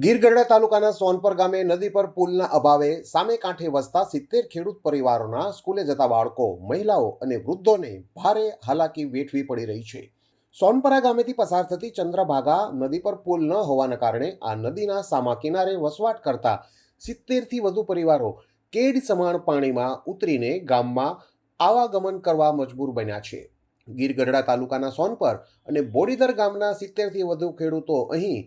ગીર ગઢડા તાલુકાના સોનપર ગામે નદી પર પુલના અભાવે સામે કાંઠે વસતા 70 ખેડૂત પરિવારોના સ્કૂલે જતા બાળકો, મહિલાઓ અને વૃદ્ધોને ભારે હાલાકી વેઠવી પડી રહી છે। સોનપરા ગામેથી પસાર થતી ચંદ્રભાગા નદી પર પુલ ન હોવાના કારણે આ નદીના સામા કિનારે વસવાટ કરતા 70થી વધુ પરિવારો કેડ સમાન પાણીમાં ઉતરીને ગામમાં આવાગમન કરવા મજબૂર બન્યા છે। ગીર ગઢડા તાલુકાના સોનપર અને બોડીદર ગામના 70થી વધુ ખેડૂતો અહીં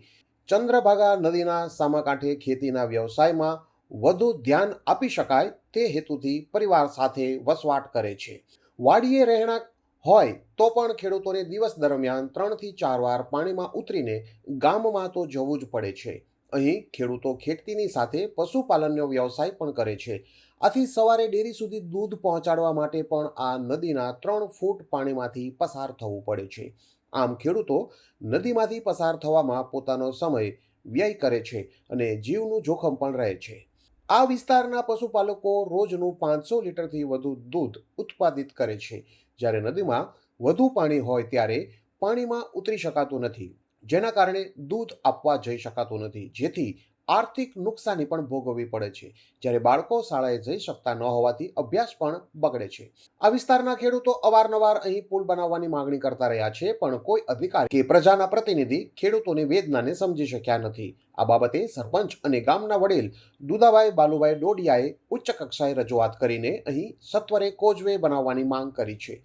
ચંદ્રભાગા નદીના સામા કાંઠે ખેતીના વ્યવસાયમાં વધુ ધ્યાન આપી શકાય તે હેતુથી પરિવાર સાથે વસવાટ કરે છે। વાડીએ રહેણાંક હોય તો પણ ખેડૂતોને દિવસ દરમિયાન 3 થી 4 વાર પાણીમાં ઉતરીને ગામમાં તો જવું જ પડે છે। અહીં ખેડૂતો ખેતીની સાથે પશુપાલનનો વ્યવસાય પણ કરે છે। આથી સવારે ડેરી સુધી દૂધ પહોંચાડવા માટે પણ આ નદીના 3 ફૂટ પાણીમાંથી પસાર થવું પડે છે। આમ ખેડૂતો નદીમાંથી પસાર થવામાં પોતાનો સમય વ્યય કરે છે અને જીવનું જોખમ પણ રહે છે। આ વિસ્તારના પશુપાલકો રોજનું 500 લીટરથી વધુ દૂધ ઉત્પાદિત કરે છે। જ્યારે નદીમાં વધુ પાણી હોય ત્યારે પાણીમાં ઉતરી શકાતું નથી, જેના કારણે દૂધ આપવા જઈ શકાતું નથી, જેથી આર્થિક નુકસાની પણ ભોગવવી પડે છે। જ્યારે બાળકો શાળાએ જઈ શકતા ન હોવાથી અભ્યાસ પણ બગડે છે। આ વિસ્તારના ખેડૂતો અવારનવાર અહીં પુલ બનાવવાની માંગણી કરતા રહ્યા છે, પણ કોઈ અધિકારી કે પ્રજાના પ્રતિનિધિ ખેડૂતોની વેદનાને સમજી શક્યા નથી। આ બાબતે સરપંચ અને ગામના વડીલ દુદાભાઈ બાલુભાઈ ડોડિયાએ ઉચ્ચ કક્ષાએ રજૂઆત કરીને અહીં સત્વરે કોઝવે બનાવવાની માંગ કરી છે।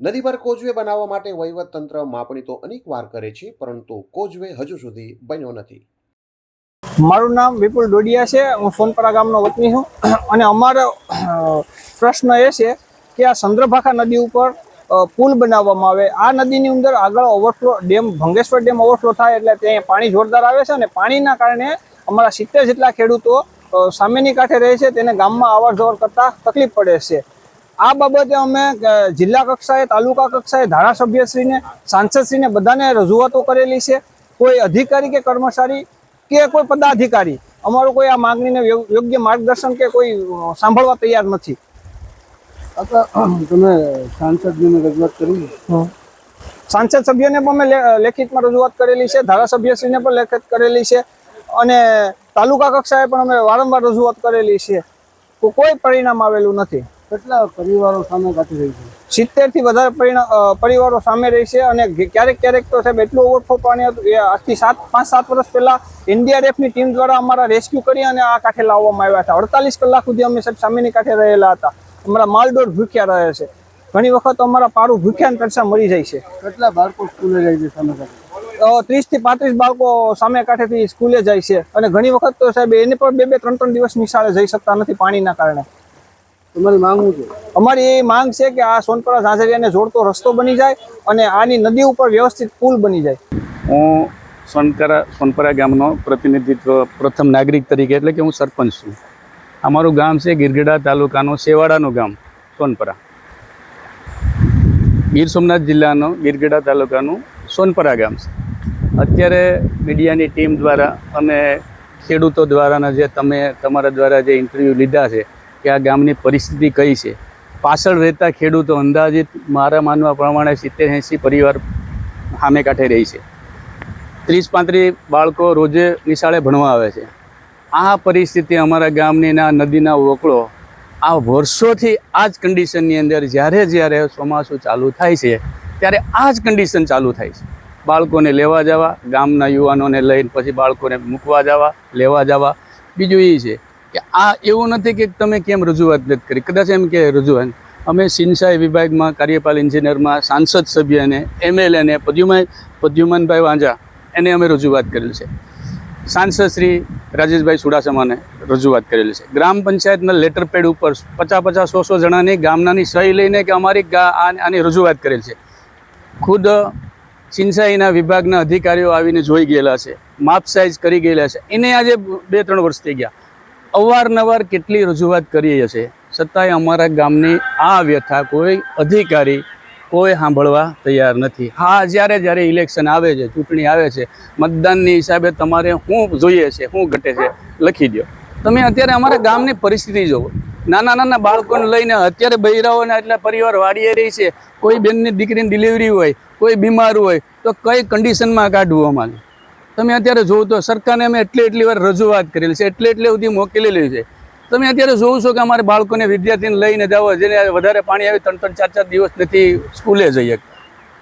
નદી પર કોઝવે બનાવવા માટે વહીવટતંત્ર માપણી તો અનેકવાર કરે છે, પરંતુ કોઝવે હજુ સુધી બન્યો નથી। મારું નામ વિપુલ ડોડિયા છે। હું સોનપરા ગામનો વતની છું અને અમારો પ્રશ્ન એ છે કે આ ચંદ્રભાગા નદી ઉપર પુલ બનાવવામાં આવે। આ નદીની અંદર આગળ ઓવરફ્લો ડેમ ભંગેશ્વર ડેમ ઓવરફ્લો થાય એટલે ત્યાં પાણી જોરદાર આવે છે અને પાણીના કારણે અમારા 70 જેટલા ખેડૂતો સામેની કાંઠે રહે છે, તેને ગામમાં અવર જવર કરતા તકલીફ પડે છે। આ બાબતે અમે જિલ્લા કક્ષાએ, તાલુકા કક્ષાએ ધારાસભ્યશ્રીને, સાંસદશ્રીને બધાને રજૂઆતો કરેલી છે। કોઈ અધિકારી કે કર્મચારી કે કોઈ પદાધિકારી અમારું કોઈ આ માંગણીને યોગ્ય માર્ગદર્શન કે કોઈ સાંભળવા તૈયાર નથી। તમે સાંસદજીને રજૂઆત કરી? સાંસદ સભ્યને પણ અમે લેખિતમાં રજૂઆત કરેલી છે, ધારાસભ્યશ્રીને પણ લેખિત કરેલી છે અને તાલુકા કક્ષાએ પણ અમે વારંવાર રજૂઆત કરેલી છે, તો કોઈ પરિણામ આવેલું નથી। કેટલા પરિવારો સામે કાઢી રહી છે? 70 થી વધારે પરિવારો સામે રહી છે અને ક્યારેક તો સાહેબ એટલું ઓવરફ્લો પાણી હતું એ આજથી 5-7 વર્ષ પહેલા એનડીઆરએફની ટીમ દ્વારા અમારા રેસ્ક્યુ કરી અને આ કાંઠે લાવવામાં આવ્યા હતા। 48 કલાક સુધી અમે સાહેબ સામેની કાંઠે રહેલા હતા। અમારા માલડોર ભૂખ્યા રહે છે, ઘણી વખત અમારા પારું ભૂખ્યા ને તરસા મરી જાય છે। કેટલા બાળકો સ્કૂલે જાય છે સામે કાંઠે? 30 થી 35 બાળકો સામે કાંઠેથી સ્કૂલે જાય છે અને ઘણી વખત તો સાહેબ એને પણ 2-3 દિવસ નિશાળે જઈ શકતા નથી પાણીના કારણે। તમારી માંગ શું છે? અમારી એ માંગ છે કે આ સોનપરા ઝાંઝરિયાને જોડતો રસ્તો બની જાય અને આની નદી ઉપર વ્યવસ્થિત પુલ બની જાય। હું સોનપરા ગામનો પ્રતિનિધિત્વ પ્રથમ નાગરિક તરીકે, એટલે કે હું સરપંચ છું। અમારું ગામ છે ગીર ગઢડા તાલુકાનું સેવાડાનું ગામ સોનપરા, ગીર સોમનાથ જિલ્લાનો ગીર ગઢડા તાલુકાનું સોનપરા ગામ છે। અત્યારે મીડિયાની ટીમ દ્વારા અને ખેડૂતો દ્વારાના જે તમારા દ્વારા જે ઇન્ટરવ્યૂ લીધા છે કે આ ગામની પરિસ્થિતિ કઈ છે, પાછળ રહેતા ખેડૂતો અંદાજિત મારા માનવા પ્રમાણે 70-80 પરિવાર સામે કાંઠે રહી છે। 30-35 બાળકો રોજે નિશાળે ભણવા આવે છે। આ પરિસ્થિતિ અમારા ગામની ના નદીના વકળો આ વર્ષોથી આ જ કન્ડિશનની અંદર જ્યારે ચોમાસું ચાલુ થાય છે ત્યારે આ જ કન્ડિશન ચાલુ થાય છે। બાળકોને લેવા જવા, ગામના યુવાનોને લઈને પછી બાળકોને મૂકવા જવા, લેવા જવા। બીજું એ છે કે આ એવું નથી કે તમે કેમ રજૂઆત નથી કરી, કદાચ એમ કે રજૂઆત અમે સિંચાઈ વિભાગમાં, કાર્યપાલ ઇન્જિનિયરમાં, સાંસદ સભ્યને, એમએલએને, પ્રદ્યુમનભાઈ વાંઝા એને અમે રજૂઆત કરેલ છે। સાંસદ શ્રી રાજેશભાઈ ચુડાસમાને રજૂઆત કરેલી છે। ગ્રામ પંચાયતના લેટર પેડ ઉપર 50-100 જણાની ગામનાની સહી લઈને કે અમારી આની રજૂઆત કરેલ છે। ખુદ સિંચાઈના વિભાગના અધિકારીઓ આવીને જોઈ ગયેલા છે, માપ સાઇઝ કરી ગયેલા છે। એને આજે 2-3 વર્ષ થઈ ગયા। અવારનવાર કેટલી રજૂઆત કરીએ છે, છતાંય અમારા ગામની આ વ્યથા કોઈ અધિકારી કોઈ સાંભળવા તૈયાર નથી। હા, જ્યારે ઇલેક્શન આવે છે, ચૂંટણી આવે છે, મતદાનની હિસાબે તમારે શું જોઈએ છે, શું ઘટે છે લખી દો। તમે અત્યારે અમારા ગામની પરિસ્થિતિ જુઓ, નાના બાળકોને લઈને અત્યારે બૈરાઓના એટલા પરિવાર વાડીએ રહી છે। કોઈ બેનની દીકરીની ડિલિવરી હોય, કોઈ બીમાર હોય તો કઈ કન્ડિશનમાં કાઢવું અમારે? તમે અત્યારે જોવો તો સરકારને અમે એટલી વાર રજૂઆત કરેલી છે, એટલી સુધી મોકલેલી છે. તમે અત્યારે જોવો છો કે અમારે બાળકોને વિદ્યાર્થીને લઈને જાઓ, જેને વધારે પાણી આવે 3-4 દિવસ નથી સ્કૂલે જઈએ.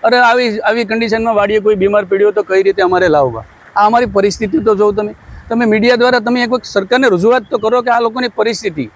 અરે આવી કન્ડિશનમાં વાડીએ કોઈ બીમાર પડ્યો તો કઈ રીતે અમારે લાવવા? આ અમારી પરિસ્થિતિ તો જોવો તમે મીડિયા દ્વારા તમે એક વખત સરકારને રજૂઆત તો કરો કે આ લોકોની પરિસ્થિતિ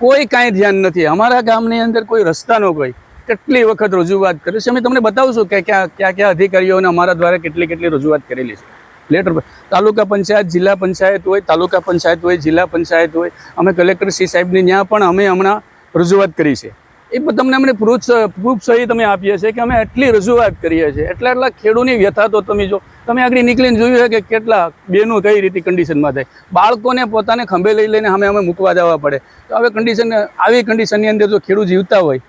કોઈ કાંઈ ધ્યાન નથી. અમારા ગામની અંદર કોઈ રસ્તાનો કોઈ કેટલી વખત રજૂઆત કરી છે. અમે તમને બતાવશું કે ક્યાં અધિકારીઓને અમારા દ્વારા કેટલી રજૂઆત કરેલી છે. લેટર તાલુકા પંચાયત, જિલ્લા પંચાયત હોય, તાલુકા પંચાયત હોય, જિલ્લા પંચાયત હોય, અમે કલેક્ટર શ્રી સાહેબની ત્યાં પણ અમે હમણાં રજૂઆત કરી છે. એ તમને અમને પ્રૂફ સહિત અમે આપીએ છીએ કે અમે એટલી રજૂઆત કરીએ છીએ. એટલા ખેડૂતની વ્યથા તો તમે જો, તમે આગળ નીકળીને જોયું છે કે કેટલા બેનું કઈ રીતે કન્ડિશનમાં થાય. બાળકોને પોતાને ખંભે લઈને અમે મૂકવા જવા પડે. તો આવી કન્ડિશનની અંદર જો ખેડૂત જીવતા હોય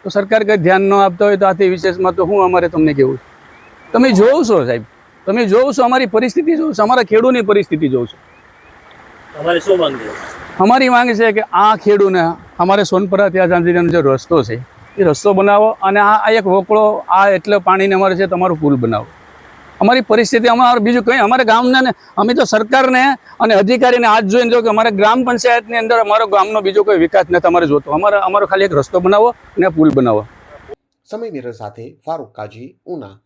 તો સરકાર કંઈ ધ્યાન ન આપતા હોય તો આથી વિશેષમાં તો હું અમારે તમને કહેવું. તમે જોવો છો સાહેબ, તમે જોવો છો અમારી પરિસ્થિતિ જોવો છો, અમારા ખેડૂતની પરિસ્થિતિ જોવો છો. અમારી માંગ છે કે આ ખેડૂને અમારે સોનપરા ત્યાં જાંજરીનો જે રસ્તો છે એ રસ્તો બનાવો, અને આ એક વોકળો આ એટલે પાણીને અમારે છે તમારો પુલ બનાવો. અમારી પરિસ્થિતિ અમારે બીજું કંઈ અમારા ગામના અમે તો સરકારને અને અધિકારીને આજ જોઈને જો કે અમારે ગ્રામ પંચાયતની અંદર અમારો ગામનો બીજો કોઈ વિકાસ નથી અમારે જોતો. અમારો ખાલી એક રસ્તો બનાવો અને પુલ બનાવો. સમય મિરર સાથે ફારૂક કાજી, ઉના.